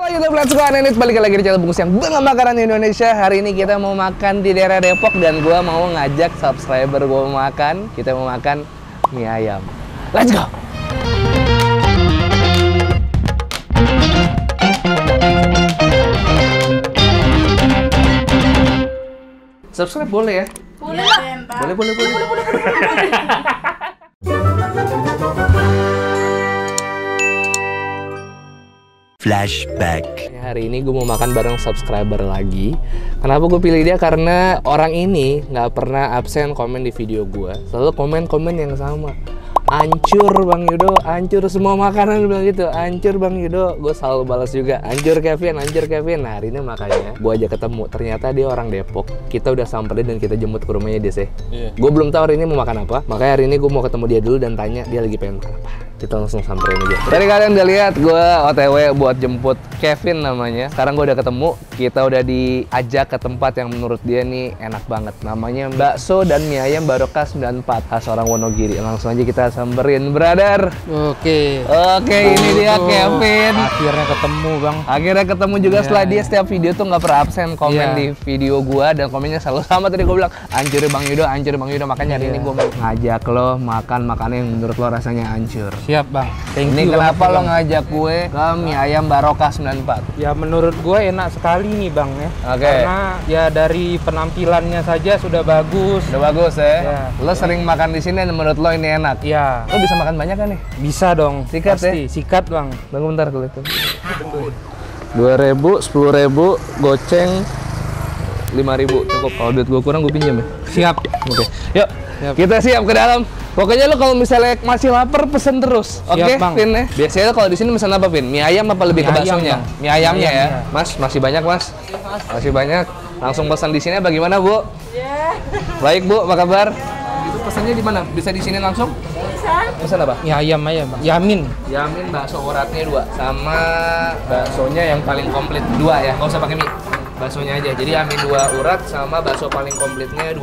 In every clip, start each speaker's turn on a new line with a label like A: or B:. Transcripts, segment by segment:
A: Halo YouTube, let's go Anenit, balik lagi di channel Bungkus yang dengan makanan Indonesia. Hari ini kita mau makan di daerah Depok dan gua mau ngajak subscriber gua makan. Kita mau makan mie ayam. Let's go. Subscribe boleh ya?
B: Boleh,
A: Boleh.
C: Flashback.
A: Hari ini gue mau makan bareng subscriber lagi. Kenapa gue pilih dia? Karena orang ini nggak pernah absen komen di video gue. Selalu komen-komen yang sama. Hancur Bang Yudo, hancur semua makanan, bilang gitu. Hancur Bang Yudo, gue selalu balas juga. Hancur Kevin, hancur Kevin. Nah hari ini makanya gue aja ketemu. Ternyata dia orang Depok. Kita udah samperin dan kita jemput ke rumahnya dia sih. Gue belum tahu hari ini mau makan apa. Makanya hari ini gue mau ketemu dia dulu dan tanya dia lagi pengen makan apa. Kita langsung samperin aja. Tadi kalian udah lihat gue OTW buat jemput Kevin namanya. Sekarang gue udah ketemu. Kita udah diajak ke tempat yang menurut dia nih enak banget. Namanya Bakso dan Mie Ayam Barokah 94 khas orang Wonogiri. Langsung aja kita samperin, brother.
D: Oke,
A: Ini dia Kevin.
D: akhirnya ketemu Bang.
A: Akhirnya ketemu juga setelah dia setiap video tuh nggak pernah absen komen di video gua dan komennya selalu sama. Tadi gua bilang hancur Bang Yudo, hancur Bang Yudo. Makanya hari ini gua mau ngajak lo makan makanan yang menurut lo rasanya hancur.
D: Siap Bang. Thank
A: Ini
D: you
A: kenapa
D: banget,
A: lo
D: Bang.
A: ngajak gue ke Mie Ayam Barokah 94?
D: Ya menurut gue enak sekali nih Bang ya.
A: Oke.
D: Karena ya dari penampilannya saja sudah bagus.
A: Udah bagus ya.
D: Ya.
A: Lo sering makan di sini dan menurut lo ini enak.
D: Ya,
A: Lo bisa makan banyak kan nih?
D: bisa dong.
A: Sikat
D: Pasti. Sikat Bang.
A: Tunggu bentar kalau itu. 2.000, 10.000, goceng 5.000 cukup. Kalau duit gue kurang gue pinjam ya.
D: Siap.
A: Oke, yuk
D: Siap.
A: kita siap ke dalam. Pokoknya lo kalau misalnya masih lapar pesen terus, oke,
D: Siap, Bang.
A: Vin ya. Biasanya lo kalau di sini pesan apa, Vin? Mie ayam apa lebih ke
D: Mie ayam,
A: baksonya?
D: Bang.
A: Mie ayamnya
D: Mie
A: ya,
D: ayam,
A: Mas. Masih banyak, Mas. Masih banyak. Langsung pesan di sini. Bagaimana, Bu? Baik, Bu. Apa kabar? Itu pesannya di mana? Bisa di sini langsung? Pesan apa?
D: Ya ayam aja Bang. Yamin.
A: Yamin bakso uratnya 2 sama baksonya yang paling komplit 2 ya. Nggak usah pakai mie. Baksonya aja. Jadi yamin 2 urat sama bakso paling komplitnya 2.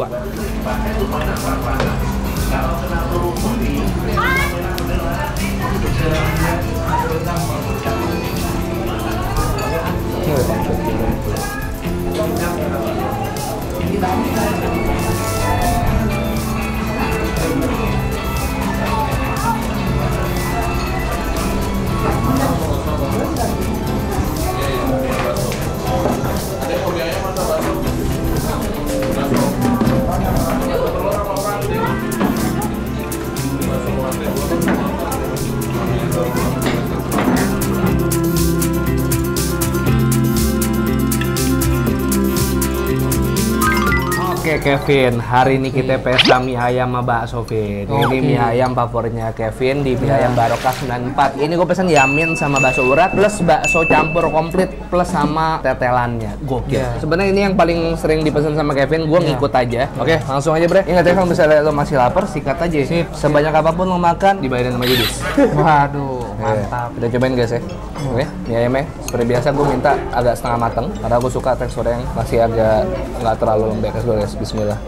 A: Oke Kevin, hari ini kita pesta mie ayam sama bakso, Vin. Ini mie ayam favoritnya Kevin di Mie Ayam Barokah 94. Ini gue pesen yamin sama bakso urat plus bakso campur komplit plus sama tetelannya. Gokil. Sebenarnya ini yang paling sering dipesan sama Kevin, gue ngikut aja. Oke, langsung aja bre. Ingat ya kalau misalnya lo masih lapar, sikat aja.
D: Sip.
A: Sebanyak apapun lo makan, dibayarin sama Yudis.
D: Waduh, mantap.
A: Kita cobain guys ya. Oke, mie ayamnya seperti biasa gue minta agak setengah mateng karena gue suka teksturnya yang masih agak nggak terlalu lembek guys. Bismillah.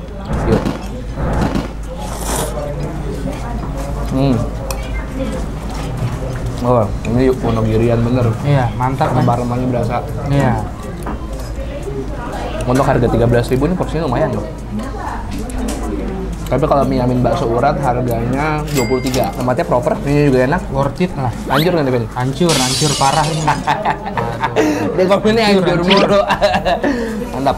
A: Yuk. Oh, ini Wonogirian bener.
D: Iya, mantap Bang.
A: Rempah-rempahnya berasa.
D: Iya.
A: Untuk harga 13.000 ini porsinya lumayan loh. Tapi kalau mie yamin bakso urat harganya 23. Tempatnya proper, ini juga enak.
D: Worth it lah.
A: Hancur nggak nih, Ben?
D: Hancur parah ini.
A: Dia komennya hancur mulu. Mantap.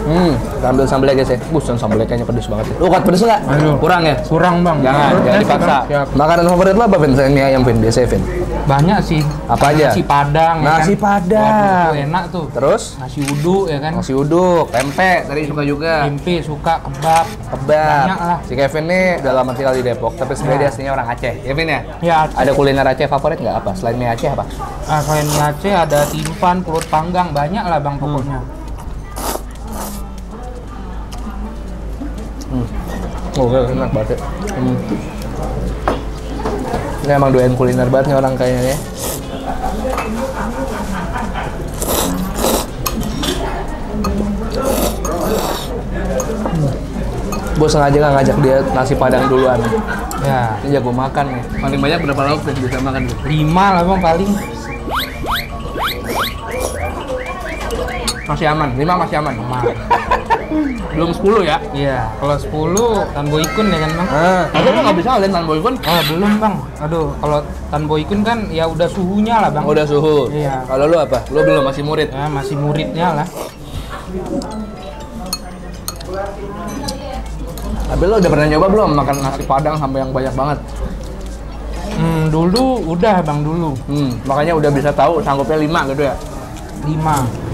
A: Kita ambil sambelnya guys ya. Sambelnya kayaknya pedes banget ya. Lu kuat pedes nggak?
D: Aduh.
A: Kurang ya?
D: Kurang Bang.
A: Jangan dipaksa.
D: Siap.
A: Makanan favorit lo apa, Vin? Selain mie ayam, Vin? Biasanya, Vin?
D: Banyak sih.
A: Apa aja?
D: Nasi Padang.
A: Nasi Padang.
D: Waduh, itu enak tuh.
A: Terus?
D: Nasi uduk ya kan.
A: Nasi uduk, pempek, tadi suka juga.
D: Tempe suka, kebab.
A: Kebab.
D: Banyak lah.
A: Si Kevin nih udah lama tinggal di Depok, tapi sebenarnya dia aslinya orang Aceh. Ya, Vin ya?
D: Ya,
A: Ada kuliner Aceh favorit nggak apa? Selain mie Aceh apa?
D: selain mie Aceh ada timpan, pulut panggang, banyak lah Bang pokoknya.
A: Oh, enak banget. Ini emang doyan kuliner banget nih orang kayaknya ya. Gue sengaja nggak ngajak dia nasi padang duluan.
D: Ya.
A: Ini jago makan nih. Paling banyak berapa lauk Vin bisa makan?
D: 5 lah bang paling.
A: Masih aman, 5 masih aman.
D: Aman.
A: Belum 10 ya?
D: Iya, kalau 10 Tanbo Ikun ya kan bang?
A: Tapi lu nggak bisa ngeliat Tanbo Ikun?
D: Oh belum bang. Aduh, kalau Tanbo Ikun kan ya udah suhunya lah bang.
A: Udah suhu.
D: Iya.
A: Kalau lu apa? Lu belum, masih murid.
D: Ya masih muridnya lah.
A: Tapi lu udah pernah nyoba belum makan nasi Padang sampai yang banyak banget?
D: Dulu udah bang dulu.
A: Makanya udah bisa tahu sanggupnya 5 gitu ya?
D: 5.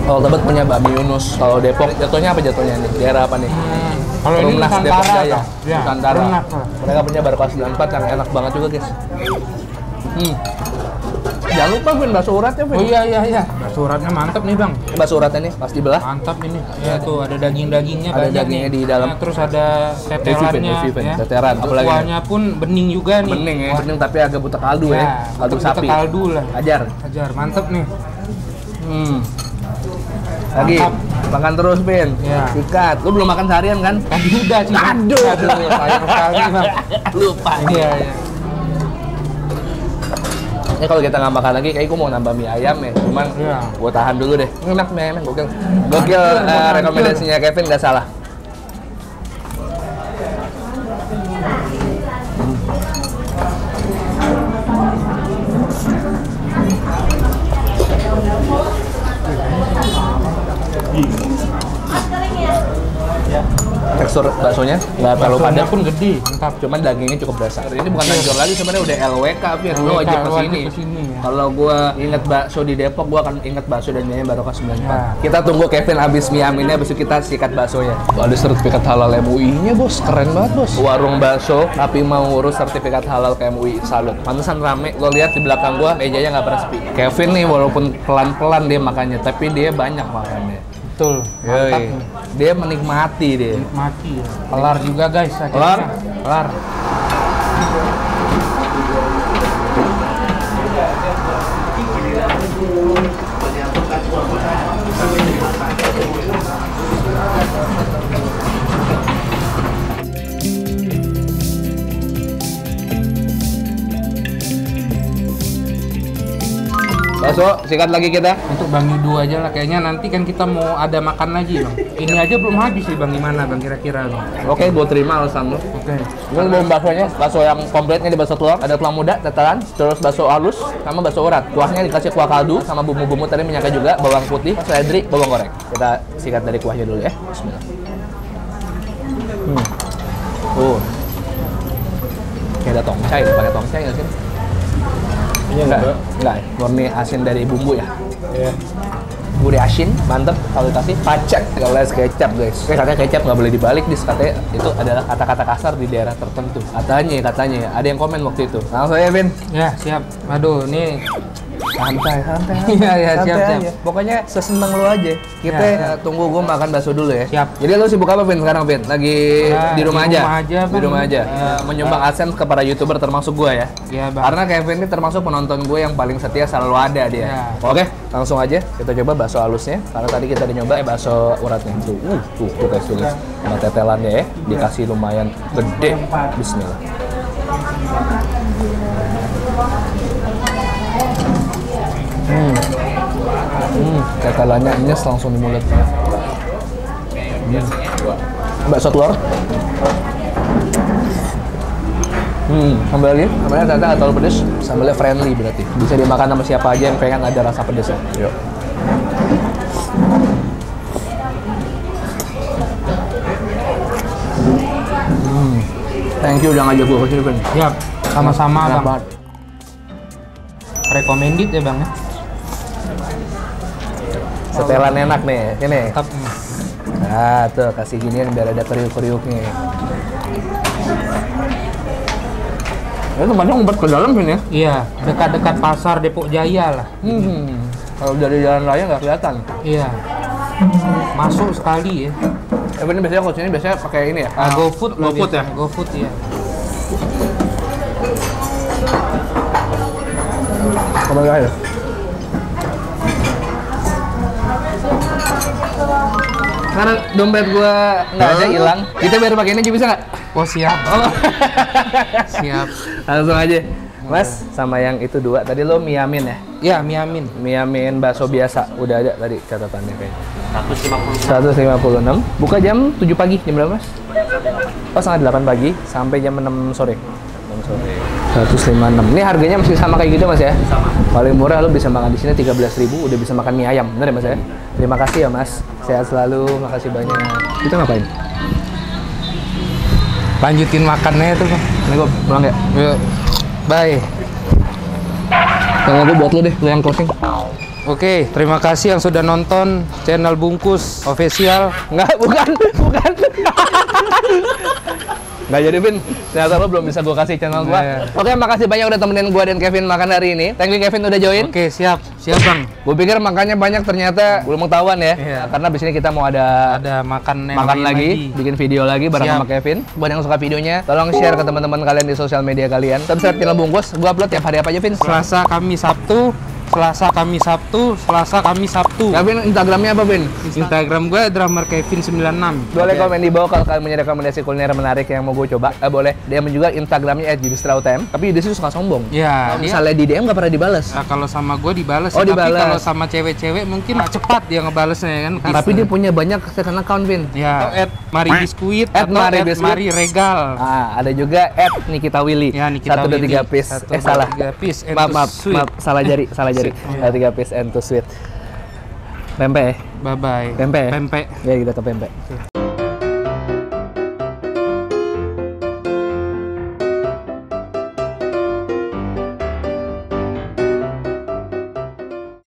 A: Kalau Tebet punya bakmi Yunus. Kalau Depok jatuhnya apa jatuhnya nih? Daerah apa nih?
D: Kalau ini
A: Rumnas Depok
D: Nusantara
A: Jaya.
D: Bang. Ya,
A: Nusantara.
D: Rumnas, Bang.
A: Mereka punya Barokah 94 yang enak banget juga guys. Jangan lupa Vin, bakso uratnya Vin.
D: Oh iya. Bakso uratnya mantap nih bang.
A: Bakso uratnya nih pas dibelah.
D: Mantap ini. Ya tuh ada daging-dagingnya
A: Ada
D: banyak
A: dagingnya
D: nih.
A: di dalam.
D: Ya, terus ada tetelannya.
A: Review, Vin.
D: Ya.
A: Tetelan. Apalagi
D: Kuahnya pun bening juga nih.
A: bening ya,
D: Wah,
A: bening tapi agak buta kaldu ya. Kaldu
D: buta
A: sapi.
D: kaldu lah.
A: Ajar.
D: Ajar, mantap nih.
A: Lagi
D: Mantap.
A: makan terus Vin.
D: Ya.
A: Sikat. Lu belum makan seharian kan?
D: Tadi udah sih. Bang.
A: Aduh.
D: Sayang sekali bang.
A: Lupa.
D: Iya.
A: Ini kalau kita nggak makan lagi, kayak gue mau nambah mie ayam ya. Cuman
D: Iya.
A: gue tahan dulu deh. Ini enak, mie ayam, gokil. Gokil,
D: Hancur.
A: rekomendasinya Kevin nggak salah. Tekstur baksonya nggak terlalu
D: Baksonya
A: padat,
D: pun gede, mantap.
A: cuman dagingnya cukup berasa. Ini bukan hancur lagi, sebenarnya udah LWK, Vin. Lo
D: LWK,
A: wajib kesini.
D: wajib kesini, ya.
A: Kalau gue inget bakso di Depok, gue akan inget bakso dan mie Barokah 94.
D: Ya.
A: Kita tunggu Kevin abis mie aminnya, abis itu kita sikat baksonya. Ada sertifikat halal MUI-nya bos, keren banget bos. Warung bakso, tapi mau urus sertifikat halal ke MUI, salut. Pantesan rame, lo lihat di belakang gue, mejanya nggak pernah sepi. Kevin nih walaupun pelan-pelan dia makannya, tapi dia banyak makannya.
D: Betul, mantap
A: Yoi.
D: nih.
A: Dia menikmati dia.
D: Mati ya. Kelar juga guys akhirnya.
A: Kelar?
D: Kelar.
A: Bakso, sikat lagi kita.
D: Untuk Bang Yudo aja lah, kayaknya nanti kan kita mau ada makan lagi bang. Ini aja belum habis sih bang, gimana bang kira-kira bang?
A: Oke, gue terima alasan lo.
D: Oke.
A: Gue mau baksonya, bakso yang kompletnya di bakso telur, ada tulang muda, tetelan, terus bakso halus, sama bakso urat. Kuahnya dikasih kuah kaldu, sama bumbu-bumbu tadi menyangka juga, bawang putih, seledri, bawang goreng. Kita sikat dari kuahnya dulu ya. Bismillah. Kayak ada tongcai, pakai tongcai nggak sih?
D: Iya
A: Enggak, murni asin dari bumbu ya.
D: Iya.
A: Gurih asin, mantep. Kalau dikasih pacek, kalau les kecap guys. Katanya kecap nggak boleh dibalik, katanya itu adalah kata-kata kasar di daerah tertentu. Katanya, ada yang komen waktu itu. Langsung ya, Vin.
D: Ya siap. Aduh ini
A: Santai.
D: Iya,
A: Santai
D: siap.
A: aja. Pokoknya seseneng lu aja. Kita
D: Ya.
A: tunggu gua makan bakso dulu ya.
D: Siap.
A: Jadi lu sibuk apa, Vin, sekarang, Vin? Lagi
D: Ya,
A: di rumah
D: di
A: aja?
D: rumah aja,
A: Di
D: Bang.
A: rumah aja.
D: Ya,
A: Menyumbang AdSense ke para YouTuber termasuk gua ya.
D: Iya bang.
A: Karena Kevin ini termasuk penonton gue yang paling setia, selalu ada dia.
D: Ya.
A: Oke, langsung aja kita coba bakso halusnya. Karena tadi kita udah nyoba bakso uratnya. Tuh guys, tuh guys. Sama tetelannya ya, dikasih lumayan gede. Bismillah. Tetelannya nyes langsung di mulut. Bakso telur. Sambal lagi, sambalnya ternyata nggak terlalu pedes, sambalnya friendly berarti. Bisa dimakan sama siapa aja yang pengen ada rasa pedesnya. Yuk. Thank you udah ngajak gue ke sini, Ben.
D: Siap. Sama-sama
A: Enak
D: bang.
A: banget.
D: Recommended ya bang ya.
A: Setelan enak nih, ini.
D: Mantap.
A: Nah, tuh kasih ginian biar ada kriuk-kriuknya. Itu tempatnya ngumpet ke dalam, Ben ya?
D: Iya, dekat-dekat pasar Depok Jaya lah.
A: Kalau dari jalan raya nggak kelihatan.
D: Iya. Masuk sekali ya.
A: Ini biasanya kalau sini biasanya pakai ini ya?
D: GoFood lah
A: GoFood ya?
D: biasanya. GoFood ya.
A: Kembali aja. Karena dompet gua nggak ada, hilang. Kita bayar pakai ini aja bisa nggak?
D: Oh siap.
A: Oh.
D: Siap.
A: Langsung aja. Mas, sama yang itu 2. Tadi lo miamin ya?
D: Ya, miamin.
A: Miamin bakso biasa. Udah ada tadi catatannya kayaknya. 156. Buka jam 7 pagi. Jam berapa, Mas? Oh, setengah 8 pagi sampai jam 6 sore. 6 sore. 156. Ini harganya masih sama kayak gitu, Mas ya?
B: Sama.
A: Paling murah lo bisa makan di sini 13.000, udah bisa makan mie ayam. Bener ya, Mas ya? Terima kasih ya, Mas. Sehat selalu. Makasih banyak. Kita ngapain?
D: Lanjutin makannya itu, Bang.
A: Ini gua pulang ya.
D: Yuk. Bye.
A: Kalau gue buat lo deh, lo yang closing.
D: Oke, terima kasih yang sudah nonton channel Bungkus Official.
A: Enggak, bukan. Nggak jadi, Vin. Ternyata lo belum bisa gue kasih channel gue.
D: Iya.
A: Oke, makasih banyak udah temenin gue dan Kevin makan hari ini. Thank you, Kevin, udah join.
D: Oke, siap. Siap, Bang.
A: Gue pikir makannya banyak, ternyata belum ketahuan ya.
D: Iya.
A: Karena di sini kita mau ada
D: Makan yang lain
A: lagi, bikin video lagi bareng
D: Siap.
A: sama Kevin. Buat yang suka videonya, tolong share ke teman-teman kalian di sosial media kalian. Subscribe channel Bungkus. Gue upload tiap hari apa aja, Vin?
D: Selasa, Kamis, Sabtu. Selasa, Kamis, Sabtu. Selasa, Kamis, Sabtu.
A: Kevin, Instagramnya apa, Vin?
D: Instagram gue drummer Kevin 96.
A: Boleh komen di bawah kalau kalian punya rekomendasi kuliner menarik yang mau gue coba. Boleh. DM juga Instagramnya @judistrautem. Tapi Yudis suka sombong.
D: Ya,
A: Kalau misalnya di DM nggak pernah dibales.
D: Nah, kalau sama gue dibales,
A: Oh,
D: tapi
A: dibales.
D: kalau sama cewek-cewek mungkin cepat dia ngebalesnya kan.
A: Tapi dia punya banyak second account, Vin.
D: ya @mari biskuit
A: At
D: atau
A: Mari Biskuit.
D: @mari regal.
A: Ah, ada juga @Nikita Willy.
D: Ya, Nikita
A: 1 2 3
D: Willy.
A: piece.
D: 1, 2,
A: Salah.
D: 3 piece and
A: Maaf,
D: to
A: maaf,
D: sweet.
A: maaf. Salah jari. 1 3 piece and to sweet. Pempek ya?
D: Bye bye.
A: Pempek ya?
D: Pempek.
A: Ya, kita ke pempek.